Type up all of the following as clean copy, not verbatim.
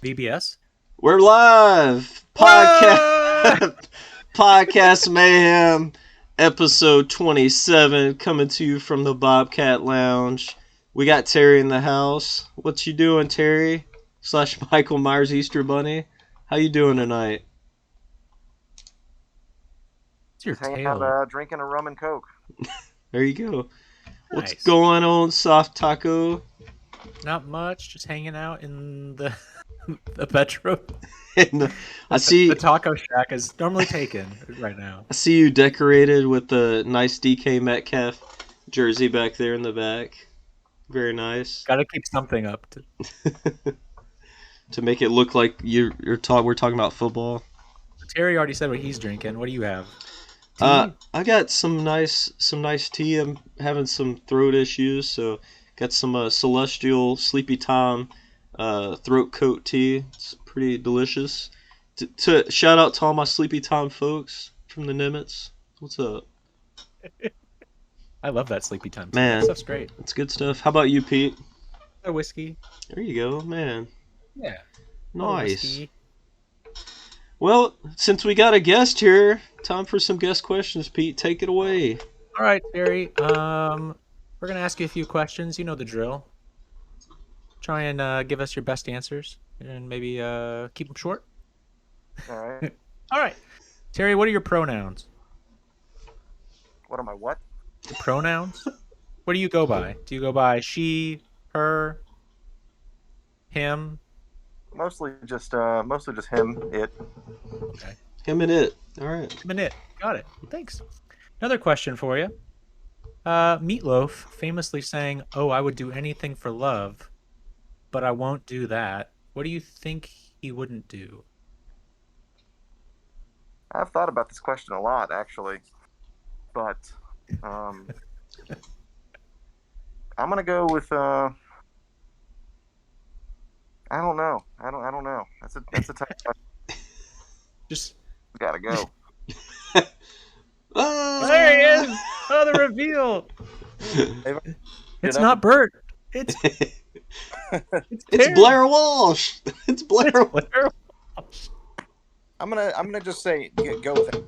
VBS? We're live! Whoa! Podcast Mayhem, episode 27, coming to you from the Bobcat Lounge. We got Terry in the house. What you doing, Terry? / Michael Myers Easter Bunny. How you doing tonight? It's your Just hanging tail. out, drinking a rum and coke. There you go. What's Nice. going on, Soft Taco? Not much. Just hanging out in the the bedroom. I see The taco shack is normally taken right now. I see you decorated with the nice DK Metcalf jersey back there in the back. Very nice. Got to keep something up. To make it look like we're talking about football. Terry already said what he's drinking. What do you have? I got some nice tea. I'm having some throat issues, so got some Celestial Sleepy Time throat coat tea. It's pretty delicious. To shout out to all my Sleepy Time folks from the Nimitz. What's up? I love that sleepy time. Man, that stuff's great. It's good stuff. How about you, Pete? A whiskey. There you go, man. Yeah. Nice. Well, since we got a guest here, time for some guest questions. Pete, take it away. All right, Terry. We're gonna ask you a few questions. You know the drill. Try and give us your best answers, and maybe keep them short. All right. All right, Terry. What are your pronouns? What am I? What? Your pronouns? What do you go by? Do you go by she, her, him? Mostly just him. It. Okay. Him and it. All right. Him and it. Got it. Thanks. Another question for you. Meatloaf famously saying, "Oh, I would do anything for love, but I won't do that." What do you think he wouldn't do? I've thought about this question a lot, actually, but I'm gonna go with I don't know. I don't know. That's a tough question. Just Gotta go. there he is. Oh, the reveal. It's not Bert. It's It's Blair Walsh. It's Blair. Blair. I'm gonna just say go with it.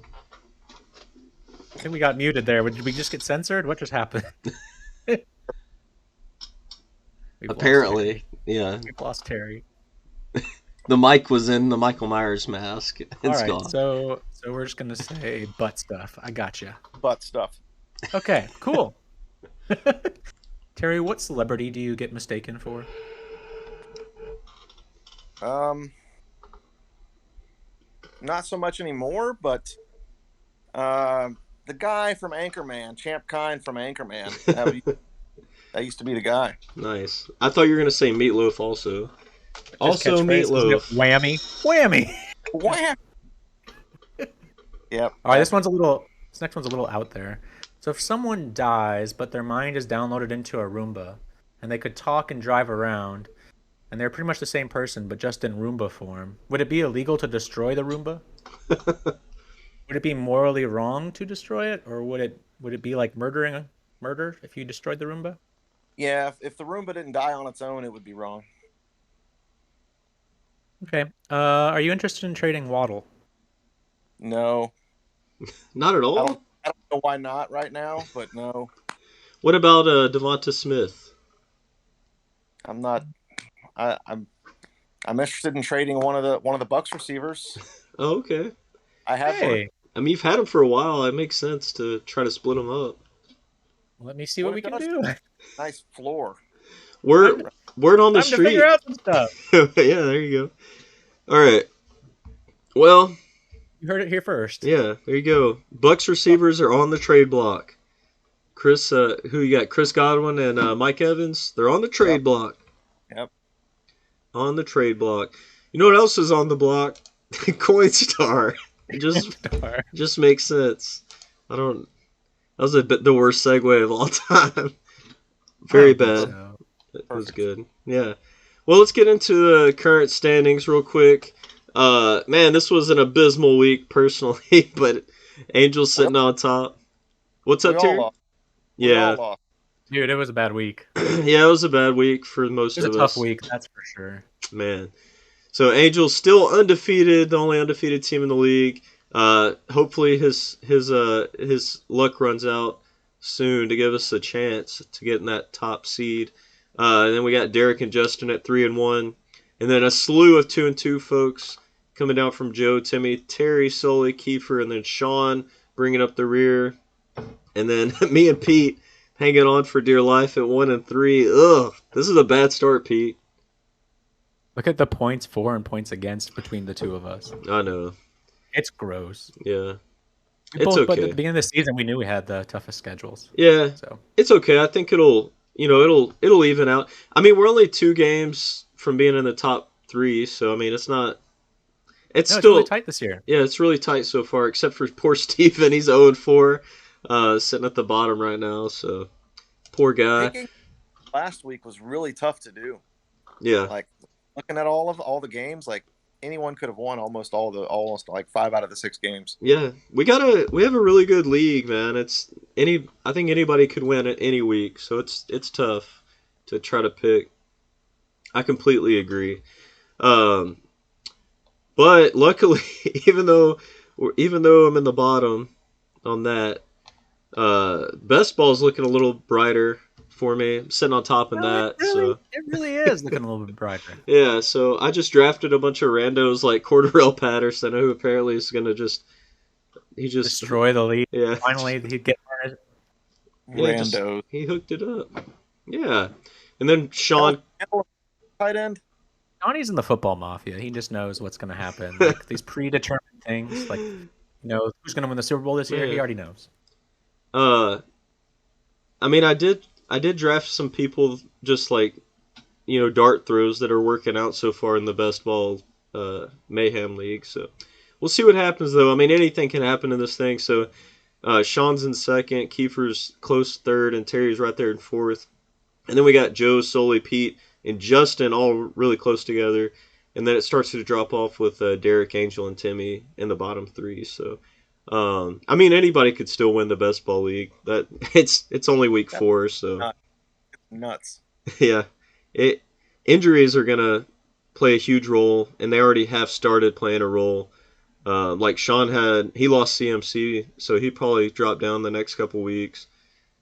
I think we got muted there. Did we just get censored? What just happened? Apparently, yeah. We've lost Terry. The mic was in the Michael Myers mask. It's All right, gone. so we're just gonna say butt stuff. I gotcha. Butt stuff. Okay, cool. Terry, what celebrity do you get mistaken for? Not so much anymore, but the guy from Anchorman, Champ Kind from Anchorman. That used to be the guy. Nice. I thought you were gonna say Meatloaf also. Just Also catchphrase, isn't it? Meatloaf. Whammy, whammy. Wham! Yep. All right, this next one's a little out there. So if someone dies, but their mind is downloaded into a Roomba, and they could talk and drive around, and they're pretty much the same person, but just in Roomba form, would it be illegal to destroy the Roomba? Would it be morally wrong to destroy it, or would it be like murder if you destroyed the Roomba? Yeah, if the Roomba didn't die on its own, it would be wrong. Okay. Are you interested in trading Waddle? No. Not at all. I don't know why not right now, but no. What about Devonta Smith? I'm not. I'm interested in trading one of the Bucks receivers. Oh, okay. I have one. Hey, I mean, you've had him for a while. It makes sense to try to split him up. let me see what we can does- do. Nice floor. Word on the Time to street. figure out some stuff. Yeah, there you go. All right. Well, You heard it here first. yeah, there you go. Bucks receivers are on the trade block. Chris, who you got? Chris Godwin and Mike Evans. They're on the trade block. Yep. On the trade block. You know what else is on the block? Coinstar. It just makes sense. That was the worst segue of all time. Very bad. So. It was good. Yeah. Well, let's get into the current standings real quick. Man, this was an abysmal week personally, but Angels sitting on top. What's up, We all Terry? lost. We Yeah. all lost. Dude, it was a bad week. Yeah, it was a bad week for most It was of a tough us. week, that's for sure. Man. So Angels still undefeated, the only undefeated team in the league. Hopefully his luck runs out soon to give us a chance to get in that top seed. And then we got Derek and Justin at 3-1, and then a slew of 2-2 folks coming down from Joe, Timmy, Terry, Sully, Kiefer, and then Sean bringing up the rear, and then me and Pete hanging on for dear life at 1-3. Ugh, this is a bad start, Pete. Look at the points for and points against between the two of us. I know. It's gross. Yeah. We It's both, but at okay. the beginning of the season, we knew we had the toughest schedules. Yeah. So It's okay. I think it'll even out. I mean, we're only 2 games from being in the top 3, so I mean, it's not. It's no, it's still really tight this year. Yeah, it's really tight so far, except for poor Steven. He's 0-4, sitting at the bottom right now. So poor guy. Picking last week was really tough to do. Yeah. Like looking at all the games, like anyone could have won almost like 5 out of the 6 games. Yeah, we have a really good league, man. I think anybody could win it any week, so it's tough to try to pick. I completely agree. But luckily, even though I'm in the bottom on that, best ball's looking a little brighter for me. I'm sitting on top in that. It really is looking a little bit brighter. Yeah, so I just drafted a bunch of randos like Cordarrelle Patterson, who apparently is gonna destroy the lead. Yeah. Finally, he'd get on it. Randos. He hooked it up. Yeah. And then Sean. Tight end. Johnny's in the football mafia. He just knows what's going to happen. Like these predetermined things, like who's going to win the Super Bowl this year. Yeah. He already knows. I mean, I did draft some people just like, dart throws that are working out so far in the best ball mayhem league. So we'll see what happens though. I mean, anything can happen in this thing. So Sean's in second, Kiefer's close third, and Terry's right there in fourth. And then we got Joe, Sully, Pete, and Justin all really close together. And then it starts to drop off with Derek, Angel, and Timmy in the bottom 3. So, I mean, anybody could still win the best ball league. That it's only week 4, so nuts. Yeah, injuries are gonna play a huge role, and they already have started playing a role. Like Sean he lost CMC, so he probably dropped down the next couple weeks.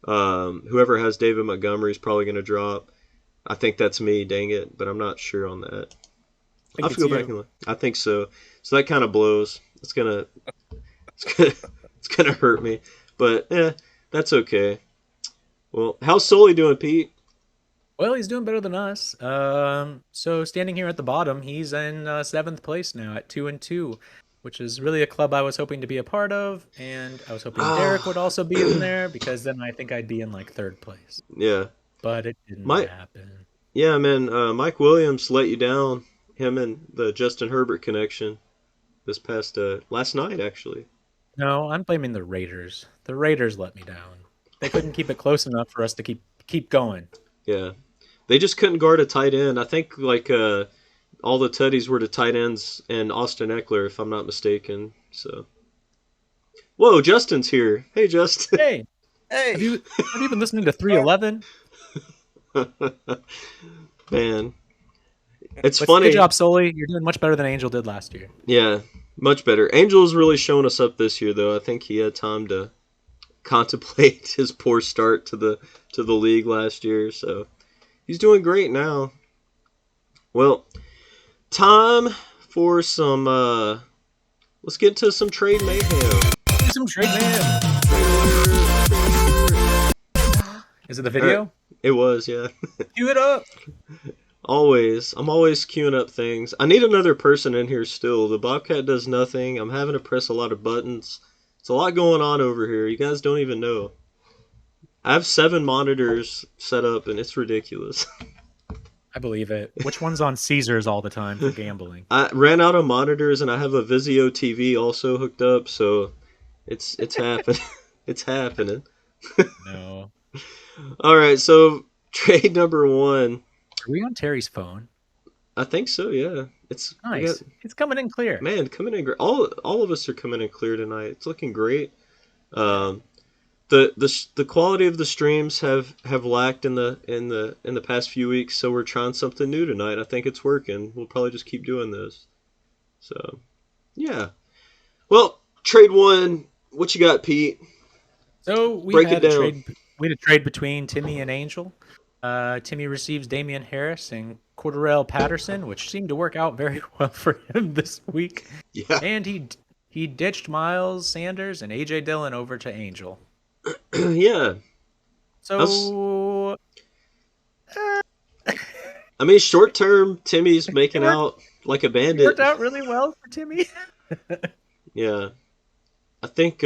Whoever has David Montgomery is probably gonna drop. I think that's me, dang it, but I'm not sure on that. I feel back and look. I think so. So that kind of blows. It's gonna hurt me, but that's okay. Well, how's Sully doing, Pete? Well, he's doing better than us. So standing here at the bottom, he's in 7th place now at 2-2, which is really a club I was hoping to be a part of, and I was hoping Derek would also be in there because then I think I'd be in like 3rd place. Yeah, but it didn't happen. Yeah, man. Mike Williams let you down. Him and the Justin Herbert connection this past last night, actually. No, I'm blaming the Raiders. The Raiders let me down. They couldn't keep it close enough for us to keep going. Yeah, they just couldn't guard a tight end. I think like all the tutties were to tight ends and Austin Eckler, if I'm not mistaken. So, whoa, Justin's here. Hey, Justin. Hey. Have you been listening to 311? Man, it's funny. Good job, Sully. You're doing much better than Angel did last year. Yeah, much better. Angel's really shown us up this year, though. I think he had time to contemplate his poor start to the league last year, so he's doing great now. Well, time for some. Let's get to some trade mayhem. Some trade mayhem. Is it the video? It was, yeah. Cue it up. Always. I'm always queuing up things. I need another person in here still. The Bobcat does nothing. I'm having to press a lot of buttons. It's a lot going on over here. You guys don't even know. I have 7 monitors set up, and it's ridiculous. I believe it. Which one's on Caesars all the time for gambling? I ran out of monitors, and I have a Vizio TV also hooked up, so it's happening. It's happening. No. All right, so trade number 1. Are we on Terry's phone? I think so, yeah. It's nice. It's coming in clear. Man, coming in great. All of us are coming in clear tonight. It's looking great. The quality of the streams have lacked in the past few weeks, so we're trying something new tonight. I think it's working. We'll probably just keep doing this. So, yeah. Well, trade one. What you got, Pete? So we Break it had a down. trade. We had a trade between Timmy and Angel. Timmy receives Damian Harris and Cordarrelle Patterson, which seemed to work out very well for him this week. Yeah. And he ditched Miles Sanders and AJ Dillon over to Angel. Yeah. So I mean, short term, Timmy's making out like a it bandit. worked out really well for Timmy. Yeah. I think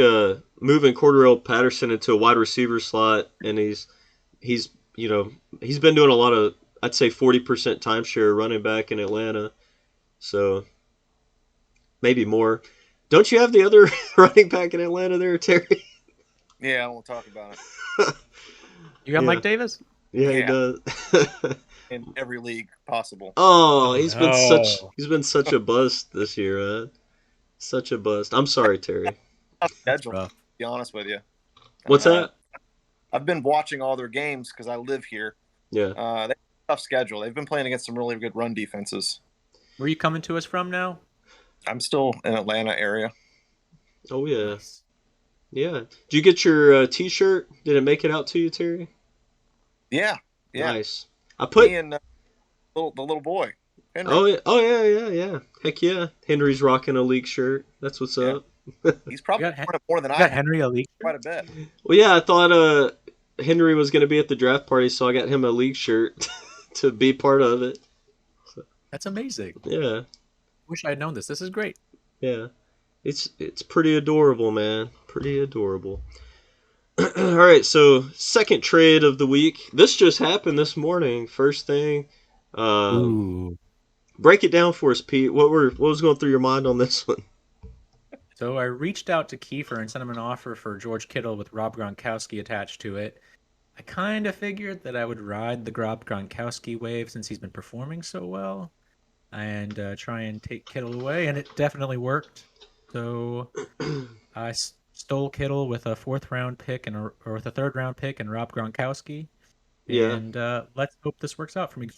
moving Cordarrelle Patterson into a wide receiver slot, and he's he's been doing a lot of, I'd say 40% timeshare running back in Atlanta, so maybe more. Don't you have the other running back in Atlanta there, Terry? Yeah, I don't want to talk about it. You got Yeah. Mike Davis? Yeah, he Yeah. does. In every league possible. Oh, Oh, he's been such a bust this year, man. Such a bust. I'm sorry, Terry. That's Schedule, rough. to be honest with you. What's that? I've been watching all their games because I live here. Yeah. They have a tough schedule. They've been playing against some really good run defenses. Where are you coming to us from now? I'm still in Atlanta area. Oh yeah. Nice. Yeah. Did you get your T-shirt? Did it make it out to you, Terry? Yeah. Nice. I put. Me and the little boy, Henry. Oh yeah. Heck yeah. Henry's rocking a league shirt. That's what's up. He's probably You got more than You I got have, Henry a league? quite a bit. Well, yeah. I thought Henry was gonna be at the draft party, so I got him a league shirt to be part of it. That's amazing. Yeah. Wish I had known this. This is great. Yeah. It's pretty adorable, man. Pretty adorable. All right, so second trade of the week. This just happened this morning. First thing, Ooh. break it down for us, Pete. What was going through your mind on this one? So I reached out to Kiefer and sent him an offer for George Kittle with Rob Gronkowski attached to it. I kind of figured that I would ride the Rob Gronkowski wave since he's been performing so well and try and take Kittle away, and it definitely worked. So I stole Kittle with a fourth round pick or with a third round pick and Rob Gronkowski. Yeah. And let's hope this works out for me.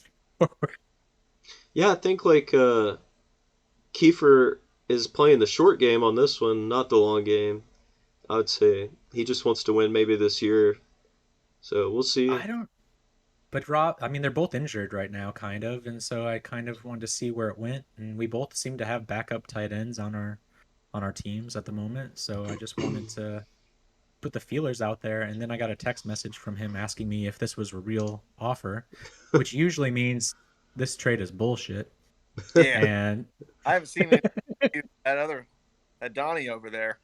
Yeah, I think Kiefer is playing the short game on this one, not the long game. I would say he just wants to win maybe this year. So we'll see. I don't. But Rob, I mean, they're both injured right now, kind of, and so I kind of wanted to see where it went. And we both seem to have backup tight ends on our teams at the moment. So I just wanted to put the feelers out there. And then I got a text message from him asking me if this was a real offer, which usually means this trade is bullshit. Yeah. And I haven't seen it. That Donnie over there.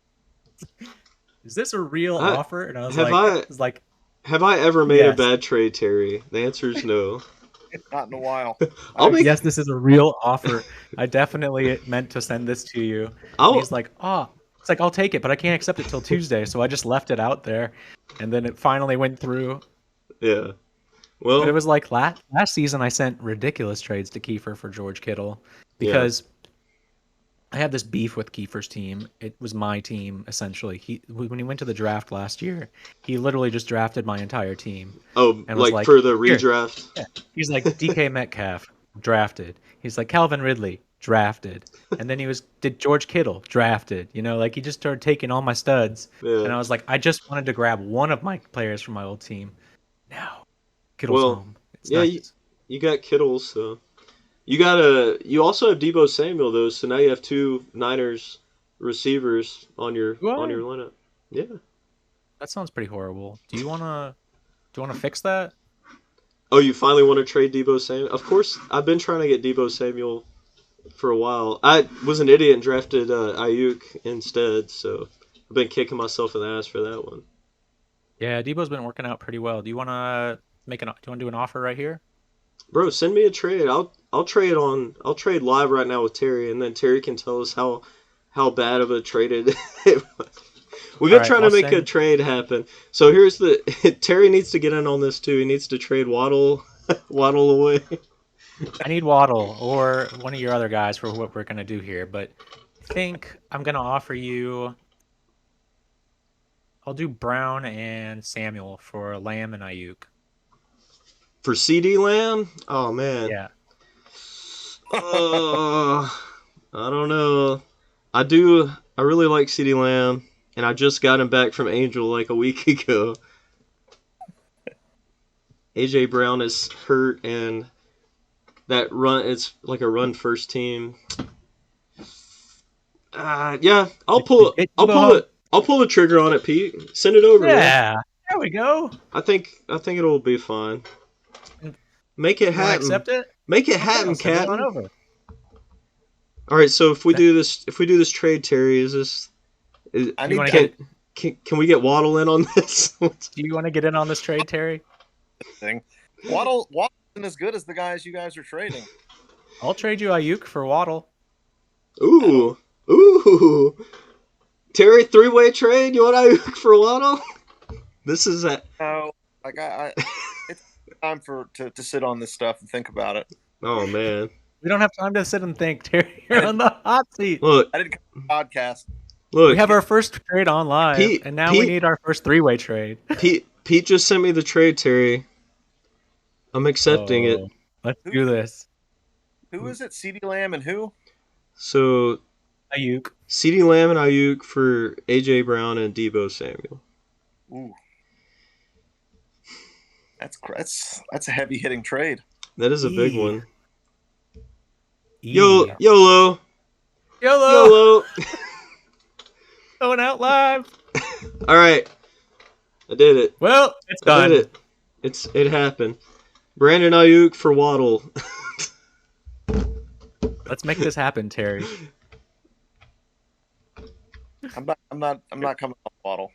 is this a real offer? And I was like, have I ever made a Yes. bad trade, Terry? The answer is no. Not in a while. yes, this is a real offer. I definitely meant to send this to you. And he's like, it's like, I'll take it, but I can't accept it till Tuesday. So I just left it out there, and then it finally went through. Yeah. Well, But it was like last season I sent ridiculous trades to Kiefer for George Kittle because I had this beef with Kiefer's team. It was my team, essentially. When he went to the draft last year, he literally just drafted my entire team. oh, And was like for the "Here." redraft. Yeah. He's like, DK Metcalf, drafted. He's like, Calvin Ridley, drafted. And then did George Kittle, drafted. Like he just started taking all my studs. Yeah. And I was like, I just wanted to grab one of my players from my old team. Now, Kittle's home. It's nice. You got Kittle, so you also have Debo Samuel though, so now you have two Niners receivers on your lineup. Yeah. That sounds pretty horrible. Do you wanna fix that? Oh, you finally want to trade Debo Samuel? Of course, I've been trying to get Debo Samuel for a while. I was an idiot and drafted Ayuk instead, so I've been kicking myself in the ass for that one. Yeah, Debo's been working out pretty well. Do you wanna do an offer right here? Bro, send me a trade. I'll trade live right now with Terry, and then Terry can tell us how bad of a trade it was. We've been trying to make a trade happen. So here's Terry needs to get in on this too. He needs to trade Waddle away. I need Waddle or one of your other guys for what we're gonna do here, but I think I'm gonna offer you I'll do Brown and Samuel for Lamb and Ayuk. For CD Lamb? Oh man. Yeah. Uh, I don't know. I really like CD Lamb, and I just got him back from Angel like a week ago. AJ Brown is hurt, and that run, it's like a run first team. Yeah, I'll pull the trigger on it, Pete. Send it over, man. Yeah. There we go. I think it'll be fine. Make it You want to happen. accept it? Make it Okay, happen, I'll send it on Captain. over. All right, so if we do this trade, Terry, I You need want to that get? can we get Waddle in on this? Do you want to get in on this trade, Terry? thing. Waddle isn't as good as the guys you guys are trading. I'll trade you Ayuk for Waddle. Ooh. Terry, three-way trade. You want Ayuk for Waddle? This is a. No, like it's time to sit on this stuff and think about it. Oh man. We don't have time to sit and think, Terry. You're on the hot seat. Look. I didn't come to the podcast. Look. We have our first trade on live, Pete, and now we need our first three-way trade. Pete just sent me the trade, Terry. I'm accepting it. Let's do this. Who is it? CD Lamb and who? So Ayuk. CeeDee Lamb and Ayuk for AJ Brown and Deebo Samuel. Ooh. That's a heavy hitting trade. That is a big one. YOLO. YOLO. Going out live. All right. I did it. Well, it's I done. did it. It happened. Brandon Ayuk for Waddle. Let's make this happen, Terry. I'm not coming off Waddle.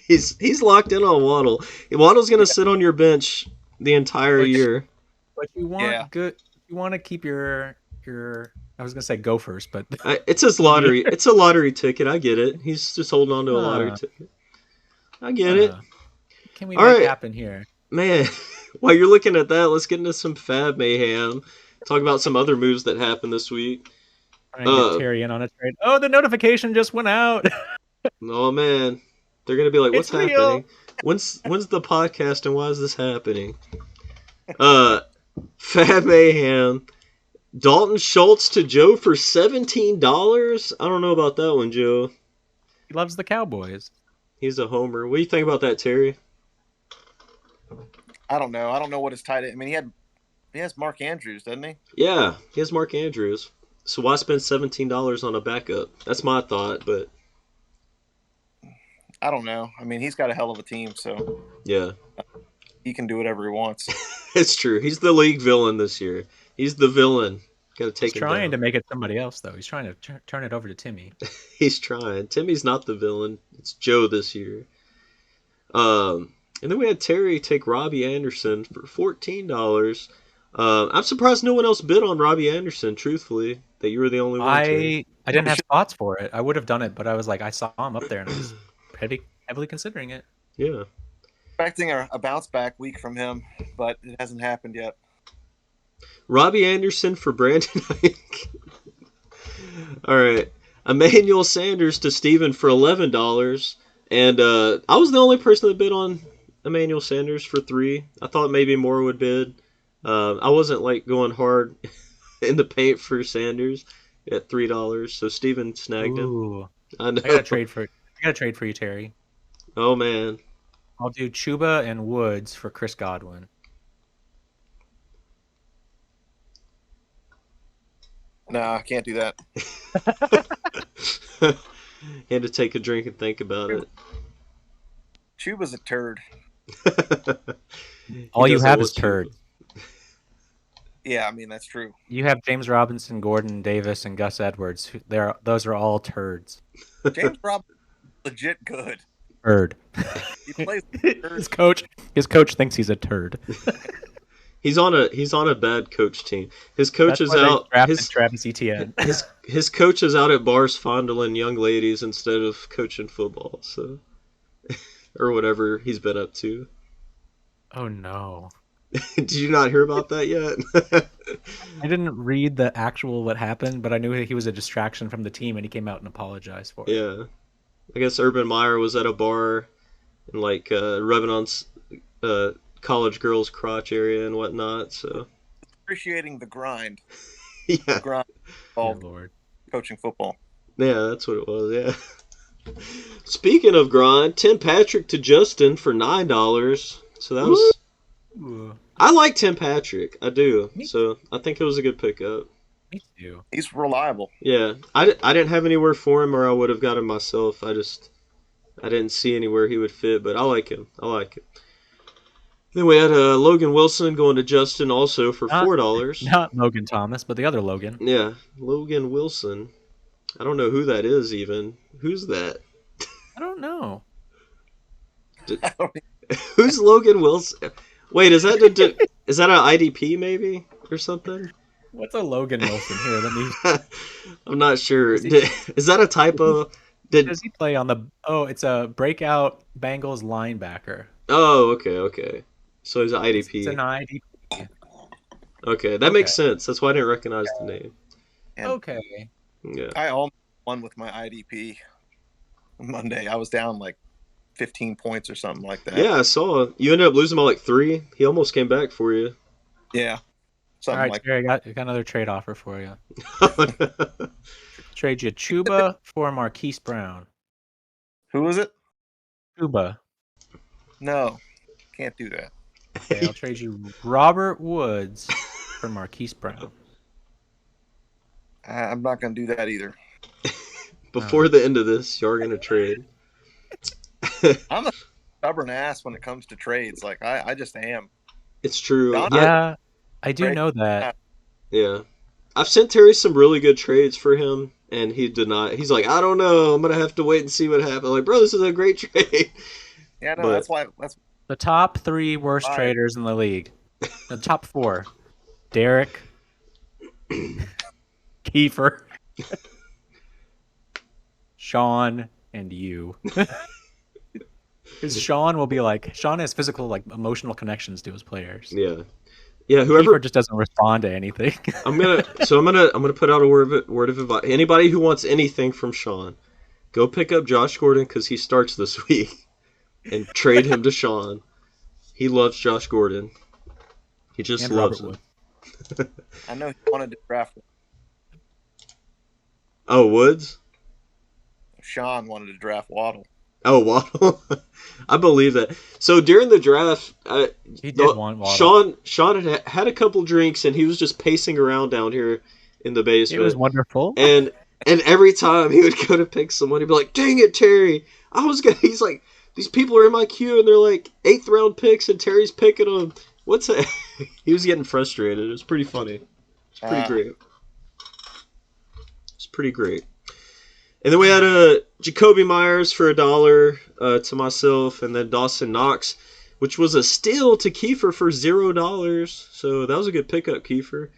He's locked in on Waddle. Waddle's gonna sit on your bench the entire year. But you want good. You want to keep your. I was gonna say Gophers, but it's his lottery. It's a lottery ticket. I get it. He's just holding on to a lottery ticket. I get it. Can we make it happen here, man? While you're looking at that, let's get into some Fab Mayhem. Talk about some other moves that happened this week. Trying to get Terry in on a trade. Oh, the notification just went out. Oh man, they're gonna be like, "What's It's happening? When's the podcast and why is this happening?" Fab Mayhem. Dalton Schultz to Joe for $17. I don't know about that one, Joe. He loves the Cowboys. He's a homer. What do you think about that, Terry? I don't know. I don't know what his tight end. I mean, he has Mark Andrews, doesn't he? Yeah, he has Mark Andrews. So why spend $17 on a backup? That's my thought, but I don't know. I mean, he's got a hell of a team, so yeah, he can do whatever he wants. It's true. He's the league villain this year. He's the villain. Got to take. He's trying to make it somebody else, though. He's trying to turn it over to Timmy. He's trying. Timmy's not the villain. It's Joe this year. And then we had Terry take Robbie Anderson for $14. I'm surprised no one else bid on Robbie Anderson. Truthfully, that you were the only one. I didn't have spots for it. I would have done it, but I was like, I saw him up there, and I was heavily considering it. Yeah. Expecting a bounce back week from him, but it hasn't happened yet. Robbie Anderson for Brandon Ayuk. All right. Emmanuel Sanders to Steven for $11. And I was the only person that bid on Emmanuel Sanders for $3. I thought maybe more would bid. I wasn't like going hard in the paint for Sanders at $3, so Steven snagged him. I know. I got to trade for you, Terry. Oh man. I'll do Chuba and Woods for Chris Godwin. No, I can't do that. Had to take a drink and think about it. Chuba's a turd. All you have is turd. Yeah, I mean that's true. You have James Robinson, Gordon Davis, and Gus Edwards. Those are all turds. James Robinson, legit good. Turd. He plays turd. His coach thinks he's a turd. He's on a bad coach team. His coach is out. Travis Etienne. His coach is out at bars fondling young ladies instead of coaching football. So, or whatever he's been up to. Oh no! Did you not hear about that yet? I didn't read the actual what happened, but I knew he was a distraction from the team, and he came out and apologized for it. Yeah. I guess Urban Meyer was at a bar and like rubbing on college girls' crotch area and whatnot. So Appreciating the grind. The yeah, grind Dear involved Lord. coaching football. yeah, that's what it was. Yeah. Speaking of grind, Tim Patrick to Justin for $9. So that was. Ooh, I like Tim Patrick. I do. me, So I think it was a good pickup. me too. He's reliable. Yeah, I didn't have anywhere for him, or I would have got him myself. I didn't see anywhere he would fit, but I like him. I like it. Then we had Logan Wilson going to Justin also for Not $4. not Logan Thomas, but the other Logan. Yeah, Logan Wilson. I don't know who that is even. Who's that? I don't know. I don't Who's Logan Wilson? Wait, is that is that an IDP maybe or something? What's a Logan Wilson here? Let me. I'm not sure. Is he- Is that a typo? Does he play on the? Oh, it's a breakout Bengals linebacker. Oh, okay. So he's an It's an IDP. ID. Okay, that Okay. makes sense. That's why I didn't recognize the name. And Okay. Yeah. I almost won with my IDP Monday. I was down like 15 points or something like that. Yeah, I saw. You ended up losing by like 3. He almost came back for you. Yeah. All Something right, like Terry, I got another trade offer for you. Trade you Chuba for Marquise Brown. Who is it? Chuba. No. Can't do that. Okay, I'll trade you Robert Woods for Marquise Brown. I'm not going to do that either. Before the end of this, you are going to trade. I'm a stubborn ass when it comes to trades. Like, I just am. It's true. Don- Yeah, I do Right. know that. Yeah. I've sent Terry some really good trades for him, and he did not. He's like, I don't know. I'm going to have to wait and see what happens. I'm like, bro, this is a great trade. Yeah, no, But- that's why. That's The top 3 worst Why? traders in the league. The top 4. Derek, Kiefer, Sean, and you. Because Sean will be like, Sean has physical, like, emotional connections to his players. Yeah. Yeah, whoever Kiefer just doesn't respond to anything. I'm gonna put out a word of advice. Anybody who wants anything from Sean, go pick up Josh Gordon because he starts this week, and trade him to Sean. He loves Josh Gordon. He just And loves Robert him. Woods. I know he wanted to draft. Oh, Woods. Sean wanted to draft Waddle. Oh, Waddle. I believe that. So during the draft, He did want Waddle. Sean had a couple drinks and he was just pacing around down here in the It basement. was wonderful. And every time he would go to pick someone, he'd be like, "Dang it, Terry! I was gonna." He's like, "These people are in my queue and they're like 8th round picks, and Terry's picking them. What's that?" He was getting frustrated. It was pretty funny. It's pretty great. It's pretty great. And then we had Jacoby Myers for $1 to myself, and then Dawson Knox, which was a steal to Kiefer for $0. So that was a good pickup, Kiefer.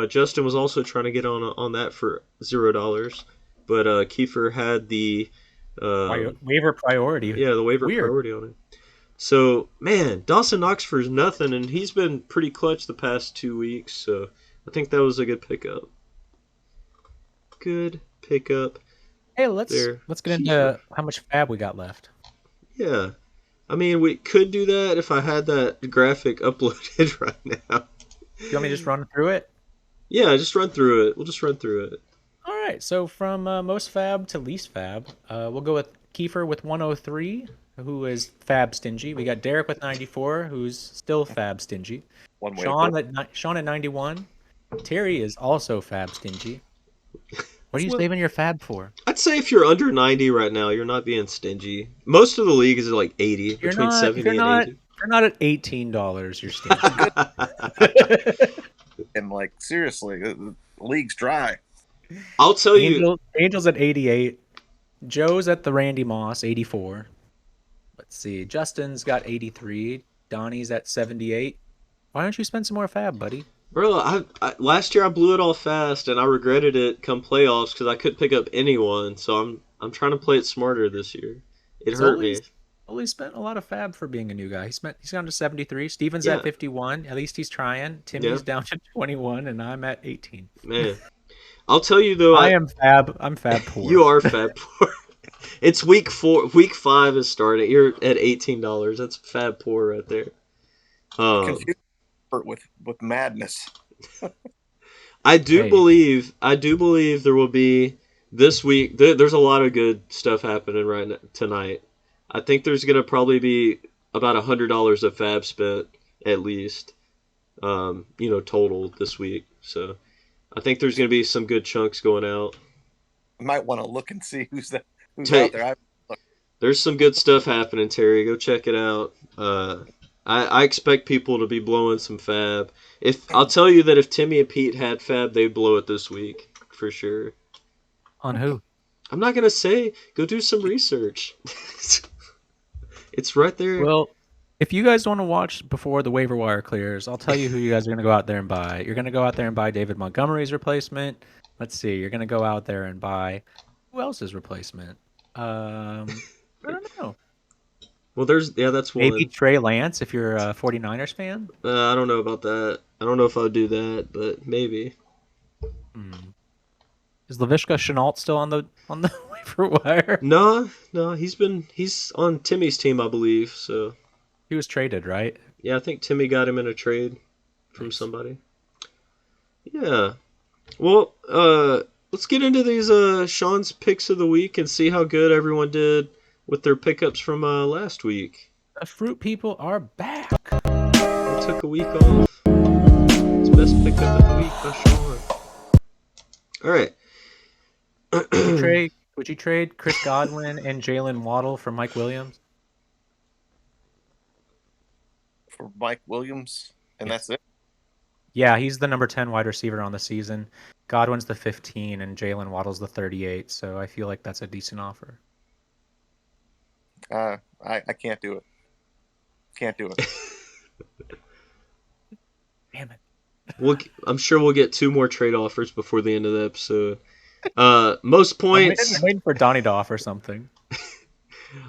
Justin was also trying to get on that for $0, but Kiefer had the Waiver priority. yeah, the waiver Weird. priority on it. So man, Dawson Knox for nothing, and he's been pretty clutch the past 2 weeks. So I think that was a good pickup. Good pickup. Hey, let's There. get into how much fab we got left. Yeah. I mean, we could do that if I had that graphic uploaded right now. You want me to just run through it? Yeah, just run through it. We'll just run through it. All right. So from most fab to least fab, we'll go with Kiefer with 103, who is fab stingy. We got Derek with 94, who's still fab stingy. One way. Sean at 91. Terry is also fab stingy. What are you Well- saving your fab for? I'd say if you're under 90 right now, you're not being stingy. Most of the league is like 80, between 70 and 80. If you're not at $18, you're stingy. And like seriously, the league's dry. I'll tell you. Angel's at 88. Joe's at the Randy Moss, 84. Let's see. Justin's got 83. Donnie's at 78. Why don't you spend some more fab, buddy? Bro, last year I blew it all fast, and I regretted it come playoffs because I couldn't pick up anyone. So I'm trying to play it smarter this year. It hurt me. Only spent a lot of fab for being a new guy. He's down to 73. Steven's Yeah. at 51. At least he's trying. Timmy's down to 21, and I'm at 18. Man, I'll tell you though. I'm fab poor. You are fab poor. It's week 4. Week 5 is starting. You're at $18. That's fab poor right there. Confused with madness. I do Hey. believe there will be this week. There's a lot of good stuff happening tonight. I think there's gonna probably be about $100 of fab spent at least. Total this week. So I think there's gonna be some good chunks going out. I might want to look and see who's out there. There's some good stuff happening, Terry. Go check it out. I expect people to be blowing some fab. I'll tell you that if Timmy and Pete had fab, they'd blow it this week for sure. On who? I'm not gonna say. Go do some research. It's right there. Well, if you guys want to watch before the waiver wire clears, I'll tell you who you guys are going to go out there and buy. You're going to go out there and buy David Montgomery's replacement. Let's see. You're going to go out there and buy who else's replacement? I don't know. Well, that's one. Maybe Trey Lance if you're a 49ers fan. I don't know about that. I don't know if I'd do that, but maybe. Is Laviska Shenault still on the waiver wire? No, he's on Timmy's team, I believe. So He was traded, right? yeah, I think Timmy got him in a trade from somebody. Yeah. Well, let's get into these Sean's picks of the week and see how good everyone did with their pickups from last week. The fruit people are back. We took a week off. It's best pickup of the week by Sean. All right. Would you trade Chris Godwin and Jalen Waddle for Mike Williams? For Mike Williams, and that's it. Yeah, he's the number 10 wide receiver on the season. Godwin's the 15, and Jalen Waddle's the 38. So I feel like that's a decent offer. I can't do it. Can't do it. Damn it. I'm sure we'll get 2 more trade offers before the end of the episode. Most points. I'm waiting for Donnie to offer something.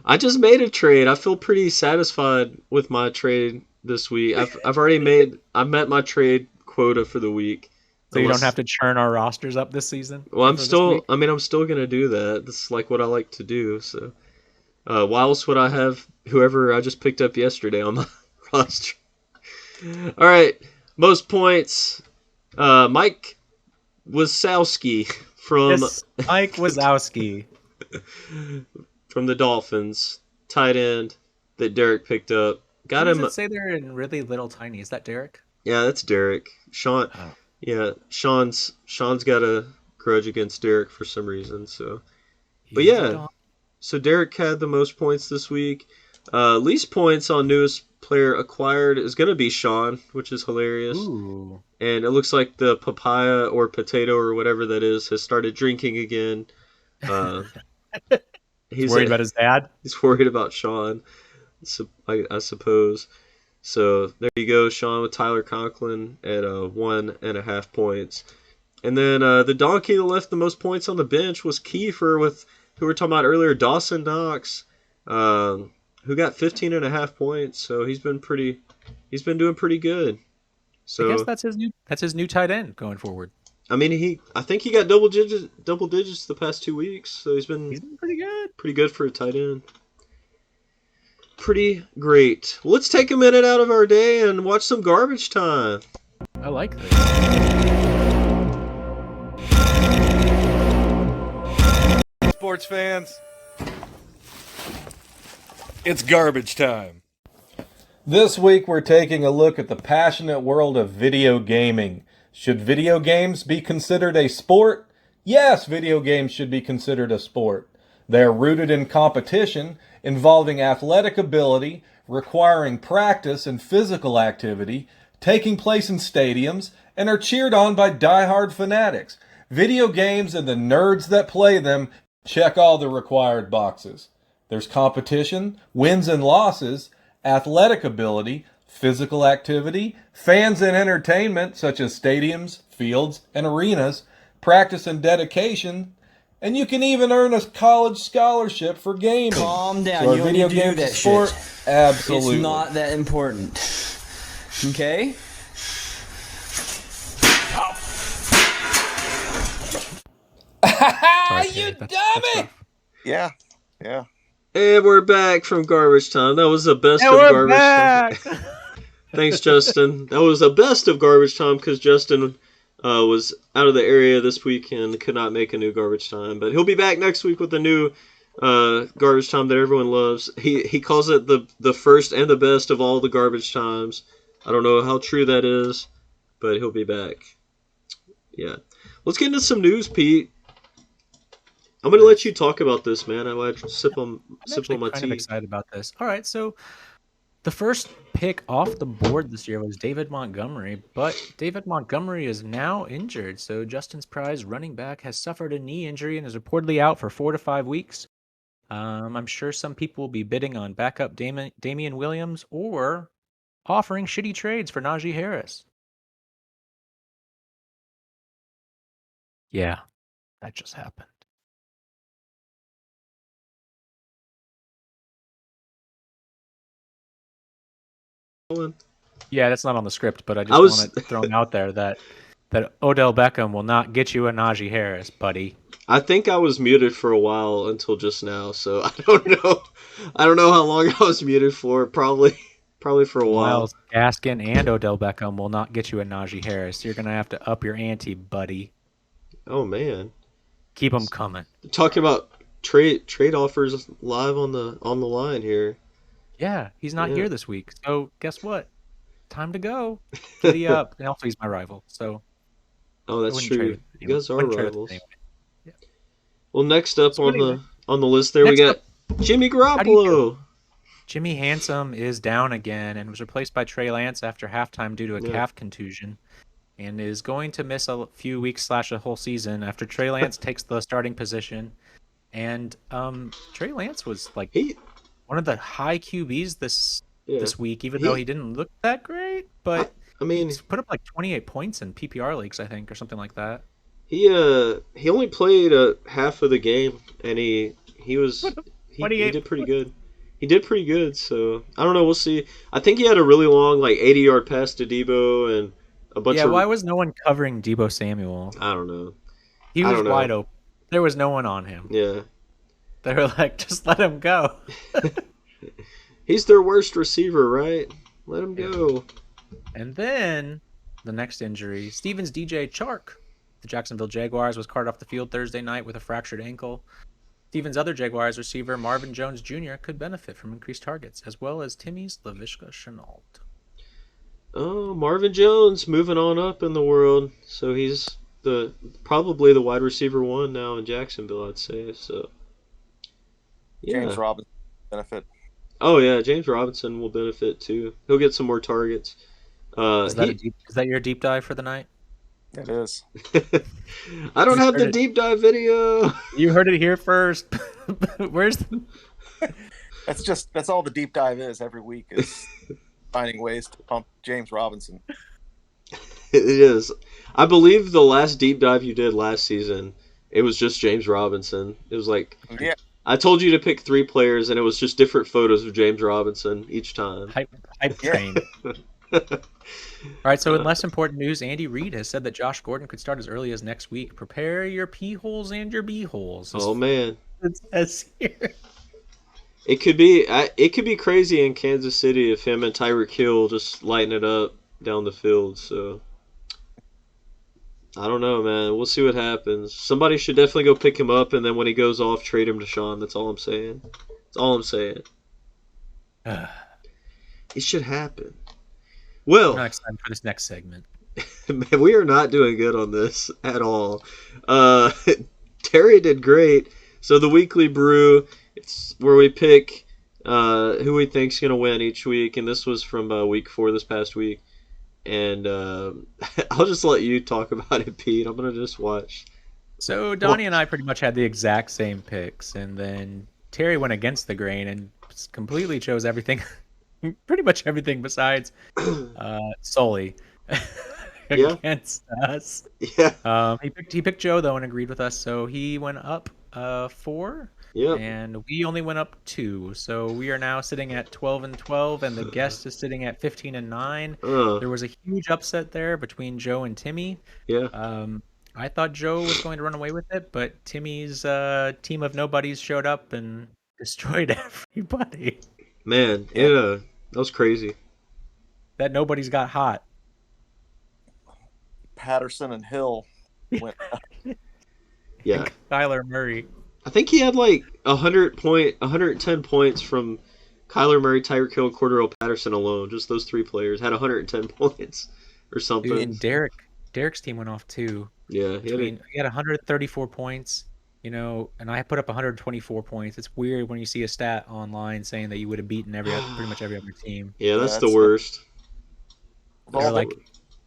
I just made a trade. I feel pretty satisfied with my trade this week. I met my trade quota for the week. So you don't have to churn our rosters up this season? Well, I'm still gonna do that. This is like what I like to do. So, why else would I have whoever I just picked up yesterday on my roster? All right, most points. Mike Wazowski from Mike Wazowski from the Dolphins, tight end that Derek picked up. Got him. Does it say they're in really little tiny? Is that Derek? Yeah, that's Derek. Sean. Oh. Yeah, Sean's got a grudge against Derek for some reason. So, but yeah, so Derek had the most points this week. Least points on newest player acquired is gonna be Sean, which is hilarious. Ooh. And it looks like the papaya or potato or whatever that is has started drinking again. He's worried about his dad. He's worried about Sean, I suppose. So there you go, Sean with Tyler Conklin at 1.5 points. And then the donkey that left the most points on the bench was Kiefer with who we were talking about earlier, Dawson Knox, who got 15.5 points. So he's been doing pretty good. So I guess that's his new tight end going forward. I mean, I think he got double digits the past 2 weeks. So he's been pretty good. Pretty good for a tight end. Pretty great. Let's take a minute out of our day and watch some Garbage Time. I like this. Sports fans, it's Garbage Time. This week we're taking a look at the passionate world of video gaming. Should video games be considered a sport? Yes, video games should be considered a sport. They are rooted in competition, involving athletic ability, requiring practice and physical activity, taking place in stadiums, and are cheered on by die-hard fanatics. Video games and the nerds that play them check all the required boxes. There's competition, wins and losses, athletic ability, physical activity, fans and entertainment such as stadiums, fields, and arenas, practice and dedication, and you can even earn a college scholarship for gaming. Calm down. So you don't need to do that sport? Shit. Absolutely. It's not that important. Okay? You dummy! Yeah. Yeah. And we're back from garbage time. That was the best And of we're garbage back! time. Thanks, Justin. That was the best of garbage time because Justin was out of the area this weekend, could not make a new garbage time, but he'll be back next week with a new garbage time that everyone loves. He calls it the first and the best of all the garbage times. I don't know how true that is, but he'll be back. Yeah. Let's get into some news, Pete. I'm gonna let you talk about this, man. I might sip on I'm actually my kind of tea. excited about this. All right, so the first pick off the board this year was David Montgomery, but David Montgomery is now injured. So Justin's prize running back has suffered a knee injury and is reportedly out for 4 to 5 weeks. I'm sure some people will be bidding on backup Damian Williams or offering shitty trades for Najee Harris. Yeah, that just happened. Yeah, that's not on the script, but I just was want it thrown out there that Odell Beckham will not get you a Najee Harris, buddy. I think I was muted for a while until just now, so I don't know. I don't know how long I was muted for. Probably for a while. Miles Gaskin and Odell Beckham will not get you a Najee Harris. You're gonna have to up your ante, buddy. Oh man, Keep them coming. talking about trade offers live on the line here. Yeah, he's not Yeah. here this week, so guess what? Time to go. Giddy up. And also, he's my rival, so Oh, I that's wouldn't trade true. with him You anyway. guys are Wouldn't trade with him rivals. anyway. Yeah. Well, next up So anyway, on the list there, we next got up, Jimmy how do you do? Garoppolo. Jimmy Handsome is down again and was replaced by Trey Lance after halftime due to a Yeah. calf contusion, and is going to miss a few weeks / a whole season after Trey Lance takes the starting position. And Trey Lance was like He one of the high QBs yeah. this week, even though He he didn't look that great. I, But I he mean, put up like 28 points in PPR leagues, I think, or something like that. he only played half of the game, and he was he 28 did pretty good. He did pretty good, so I don't know. We'll see. I think he had a really long, like 80-yard pass to Debo and a bunch Yeah, of why was no one covering Debo Samuel? I don't know. He I was don't wide know. open. There was no one on him. Yeah, They were like, just let him go. he's their worst receiver, right? Let him Yeah. go. And then the next injury, Stevens DJ Chark. The Jacksonville Jaguars was carted off the field Thursday night with a fractured ankle. Stevens' other Jaguars receiver, Marvin Jones Jr., could benefit from increased targets, as well as Timmy's Laviska Shenault. Oh, Marvin Jones moving on up in the world, so he's probably the wide receiver one now in Jacksonville, I'd say. So yeah. James Robinson benefit. Oh yeah, James Robinson will benefit too. He'll get some more targets. Is that your deep dive for the night? It is. I don't You have heard the it. deep dive video. You heard it here first. Where's That's all the deep dive is every week is finding ways to pump James Robinson. It is. I believe the last deep dive you did last season, it was just James Robinson. It was like Yeah. I told you to pick 3 players, and it was just different photos of James Robinson each time. hype train? All right, so in less important news, Andy Reid has said that Josh Gordon could start as early as next week. Prepare your pee holes and your bee holes. Oh man, It says here. it could be crazy in Kansas City if him and Tyreek Hill just lighten it up down the field. So I don't know, man. We'll see what happens. Somebody should definitely go pick him up, and then when he goes off, trade him to Sean. That's all I'm saying. That's all I'm saying. It should happen. I'm Well, not excited for this next segment. man, we are not doing good on this at all. Terry did great. So the weekly brew, it's where we pick who we think's gonna win each week, and this was from week 4 this past week. And I'll just let you talk about it, Pete. I'm gonna just watch. So Donnie and I pretty much had the exact same picks, and then Terry went against the grain and completely chose everything, pretty much everything besides Sully Yeah. against us. Yeah. He picked Joe though and agreed with us, so he went up 4, Yep. and we only went up 2. So we are now sitting at 12-12, and the guest is sitting at 15-9. There was a huge upset there between Joe and Timmy. Yeah. I thought Joe was going to run away with it, but Timmy's team of nobodies showed up and destroyed everybody. Man, that was crazy. That nobody's got hot. Patterson and Hill went. Yeah. Kyler Murray. I think he had like 110 points from Kyler Murray, Tyreek Hill, and Cordero Patterson alone. Just those three players had 110 points or something. Dude, and Derek's team went off too. Yeah, He had 134 points, and I put up 124 points. It's weird when you see a stat online saying that you would have beaten pretty much every other team. yeah, that's the worst. They're like,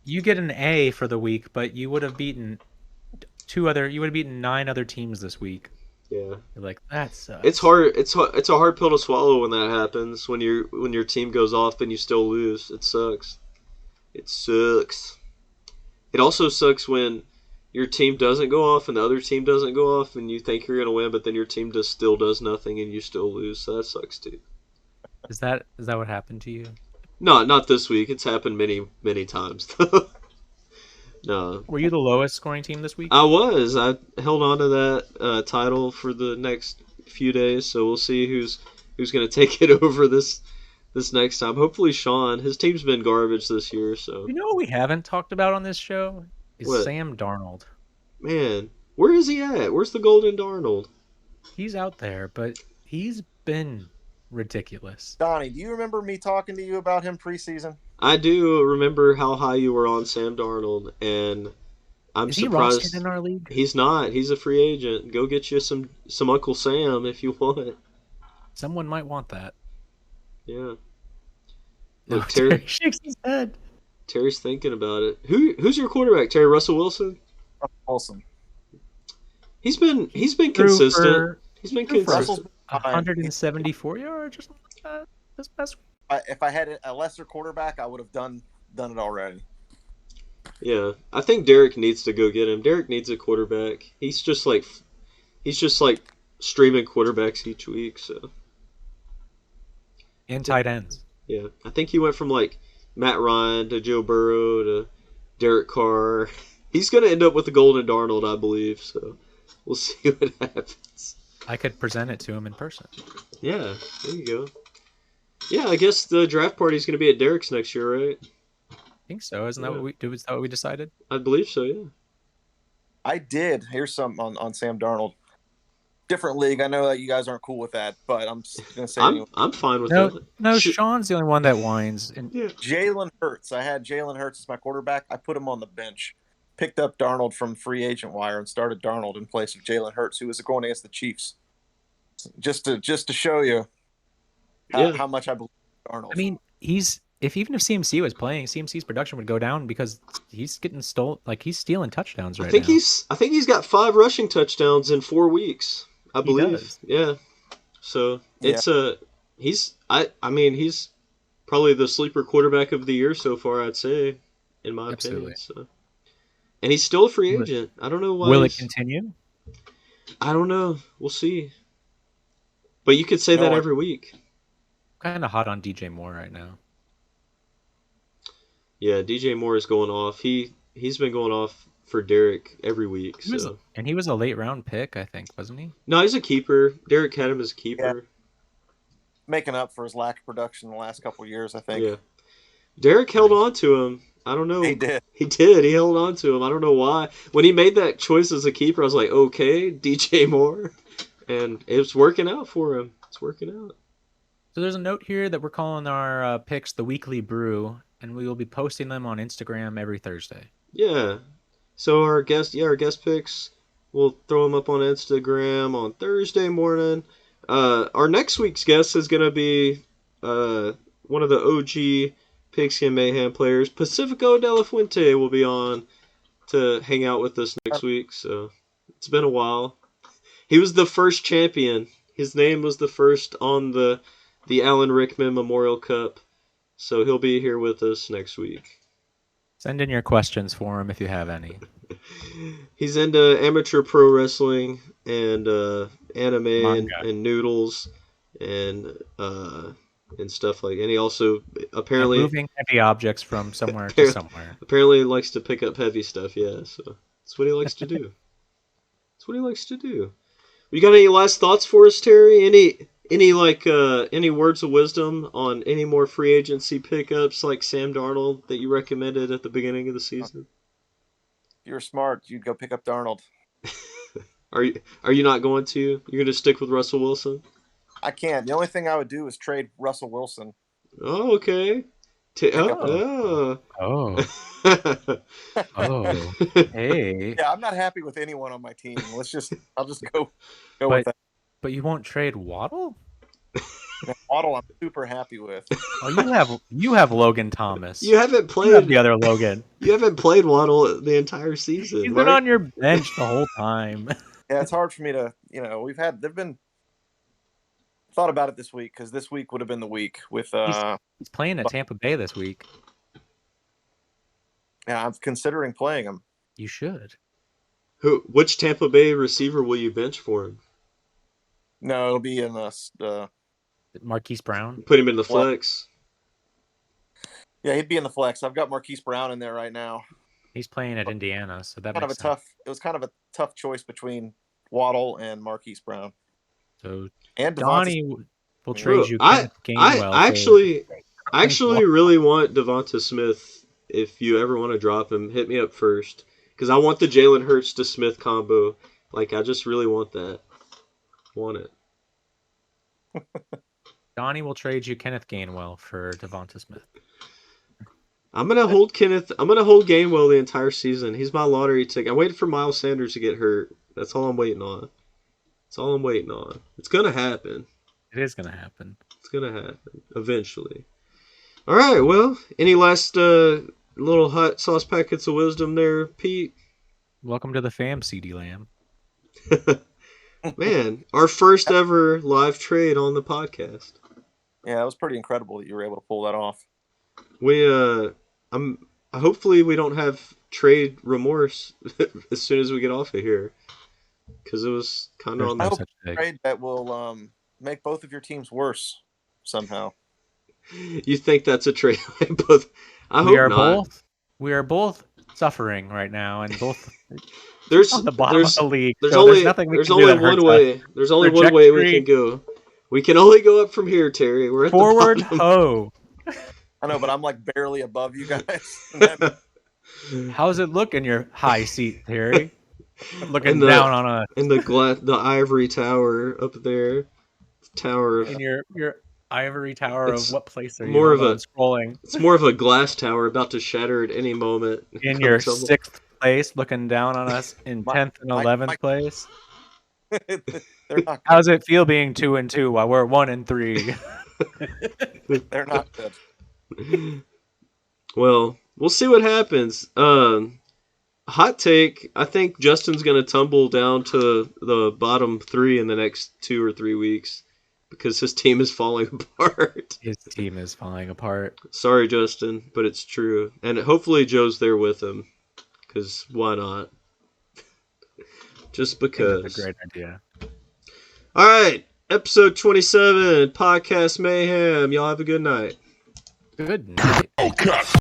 you get an A for the week, but you would have beaten you would have beaten 9 other teams this week. Yeah. You're like, that sucks. It's hard. It's a hard pill to swallow when that happens. When your team goes off and you still lose, it sucks. It sucks. It also sucks when your team doesn't go off and the other team doesn't go off, and you think you're gonna win, but then your team still does nothing and you still lose. So that sucks too. Is that what happened to you? No, not this week. It's happened many times. No. Were you the lowest scoring team this week? I was. I held on to that title for the next few days, so we'll see who's going to take it over this next time. Hopefully Sean. His team's been garbage this year, so. You know what we haven't talked about on this show? Is What? Sam Darnold. Man, where is he at? Where's the golden Darnold? He's out there, but he's been ridiculous. Donnie, do you remember me talking to you about him preseason? I do remember how high you were on Sam Darnold, and I'm Is he surprised. rostered in our league? He's not. He's a free agent. Go get you some Uncle Sam if you want. Someone might want that. Yeah. No, Look, Terry shakes his head. Terry's thinking about it. Who's your quarterback? Terry Russell Wilson? Awesome. He's been consistent. He's been consistent. Russell's 174 yards or something like that this past week. If I had a lesser quarterback, I would have done it already. Yeah, I think Derek needs to go get him. Derek needs a quarterback. He's just like streaming quarterbacks each week. So. And tight ends. Yeah, I think he went from like Matt Ryan to Joe Burrow to Derek Carr. He's gonna end up with the golden Darnold, I believe. So we'll see what happens. I could present it to him in person. Yeah, there you go. Yeah, I guess the draft party is going to be at Derek's next year, right? I think so. Isn't that what we decided? I believe so, yeah. I did. Here's something on Sam Darnold. Different league. I know that you guys aren't cool with that, but I'm going to say anyway. I'm fine with that. No, Sean's the only one that whines. And Yeah. Jalen Hurts. I had Jalen Hurts as my quarterback. I put him on the bench. Picked up Darnold from free agent wire and started Darnold in place of Jalen Hurts, who was going against the Chiefs. Just to show you how much I believe in Darnold. I mean, even if CMC was playing, CMC's production would go down because he's getting he's stealing touchdowns right now. I think he's got 5 rushing touchdowns in 4 weeks. I believe. Does. Yeah. So it's he's probably the sleeper quarterback of the year so far, I'd say, in my opinion. So. And he's still a free agent. I don't know why. Will it continue? I don't know. We'll see. But you could say that every week. Kind of hot on DJ Moore right now. Yeah, DJ Moore is going off. He's been going off for Derek every week. And he was a late round pick, I think, wasn't he? No, he's a keeper. Derek had him as a keeper. Yeah. Making up for his lack of production in the last couple of years, I think. Yeah. Derek held on to him. I don't know. He did. He did. He held on to him. I don't know why. When he made that choice as a keeper, I was like, okay, DJ Moore. And it's working out for him. It's working out. So there's a note here that we're calling our picks the Weekly Brew, and we will be posting them on Instagram every Thursday. Yeah. So our guest picks, we'll throw them up on Instagram on Thursday morning. Our next week's guest is going to be one of the OG Pigskin Mayhem players. Pacifico de la Fuente will be on to hang out with us next week. So it's been a while. He was the first champion. His name was the first on the Alan Rickman Memorial Cup. So he'll be here with us next week. Send in your questions for him if you have any. He's into amateur pro wrestling and anime and noodles and stuff like. And he also apparently moving heavy objects from somewhere to somewhere. Apparently likes to pick up heavy stuff. Yeah, so that's what he likes to do. That's what he likes to do. You got any last thoughts for us, Terry? any words of wisdom on any more free agency pickups like Sam Darnold that you recommended at the beginning of the season? If you were smart, you'd go pick up Darnold. Are you not going to? You're going to stick with Russell Wilson? I can't. The only thing I would do is trade Russell Wilson. Oh, okay. Oh. Oh. Hey. Yeah, I'm not happy with anyone on my team. I'll just go with that. But you won't trade Waddle? Waddle, I'm super happy with. Oh, you have Logan Thomas. You haven't You have played the other Logan. You haven't played Waddle the entire season. He's been Mark. on your bench the whole time. Yeah, it's hard for me to, thought about it this week because this week would have been the week with. He's playing at Tampa Bay this week. Yeah, I'm considering playing him. You should. Which Tampa Bay receiver will you bench for him? No, it'll be in the Marquise Brown. Put him in the flex. Yeah, he'd be in the flex. I've got Marquise Brown in there right now. He's playing at Indiana, so that It was kind of a tough choice between Waddle and Marquise Brown. So And Donnie Devontae. will trade you. I actually really want Devonta Smith. If you ever want to drop him, hit me up first. Because I want the Jalen Hurts to Smith combo. Like, I just really want that. Want it. Donnie will trade you Kenneth Gainwell for Devonta Smith. I'm gonna hold Gainwell the entire season. He's my lottery ticket. I waited for Miles Sanders to get hurt. That's all I'm waiting on. It's gonna happen. It is going to happen. It's gonna happen eventually. All right. Well, any last little hot sauce packets of wisdom there, Pete? Welcome to the fam, CD Lamb. Man, our first ever live trade on the podcast. Yeah, it was pretty incredible that you were able to pull that off. Hopefully we don't have trade remorse as soon as we get off of here, because it was kind of on I the. hope a trade that will make both of your teams worse somehow. You think that's a trade? Both. I hope not. We are both suffering right now, and both There's on the bottom of the league. There's so only nothing we there's can do only that hurts one way. us. There's only one way we can go. We can only go up from here, Terry. We're at Forward the bottom. ho. I know, but I'm like barely above you guys. How's it look in your high seat, Terry? Looking the- down on us. In the ivory tower up there. Tower of. In your ivory tower It's of what place are you? more of Hold on, a- scrolling. It's more of a glass tower about to shatter at any moment. In your 6th place, looking down on us in 10th and 11th place. They're not. How's it feel being 2-2 while we're 1-3? They're not good. Well, we'll see what happens. Hot take, I think Justin's going to tumble down to the bottom 3 in the next 2 or 3 weeks because his team is falling apart. His team is falling apart. Sorry, Justin, but it's true. And hopefully Joe's there with him, because why not? Just because. That's a great idea. All right, episode 27, Podcast Mayhem. Y'all have a good night. Good night. Oh, cut.